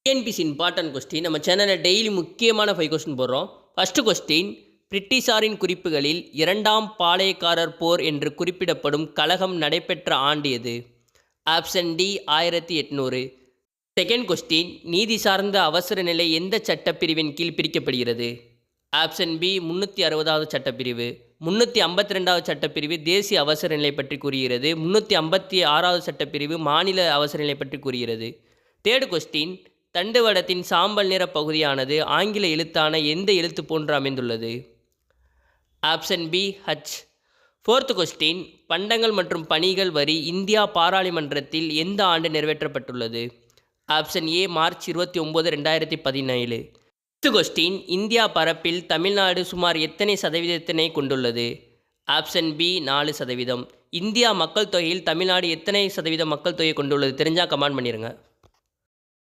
TNPSC important question நம்ம சேனலில் daily முக்கியமான 5 கொஸ்டின் போடுறோம். ஃபஸ்ட்டு கொஸ்டின், பிரிட்டிஷாரின் குறிப்புகளில் இரண்டாம் பாளையக்காரர் போர் என்று குறிப்பிடப்படும் கலகம் நடைபெற்ற ஆண்டு எது? Option D 1800. செகண்ட் கொஸ்டின், நீதி சார்ந்த அவசர நிலை எந்த சட்டப்பிரிவின் கீழ் பிரிக்கப்படுகிறது? ஆப்ஷன் பி 360வது சட்டப்பிரிவு. 352வது சட்டப்பிரிவு தேசிய அவசர நிலை பற்றி கூறுகிறது. 356வது சட்டப்பிரிவு மாநில அவசர நிலை பற்றி கூறுகிறது. தேர்டு கொஸ்டின், தண்டுவடத்தின் சாம்பல் நிற பகுதியானது ஆங்கில எழுத்தான எந்த எழுத்து போன்று அமைந்துள்ளது? Option B H. Fourth question, பண்டங்கள் மற்றும் பணிகள் வரி இந்தியா பாராளுமன்றத்தில் எந்த ஆண்டு நிறைவேற்றப்பட்டுள்ளது? Option A March 29, 2017. Fifth question, India பரப்பில் தமிழ்நாடு சுமார் எத்தனை சதவீதத்தினை கொண்டுள்ளது? Option B 4%. இந்தியா மக்கள் தொகையில் தமிழ்நாடு எத்தனை சதவீத மக்கள் தொகையை கொண்டுள்ளது தெரிஞ்சால் கமெண்ட் பண்ணிடுங்க.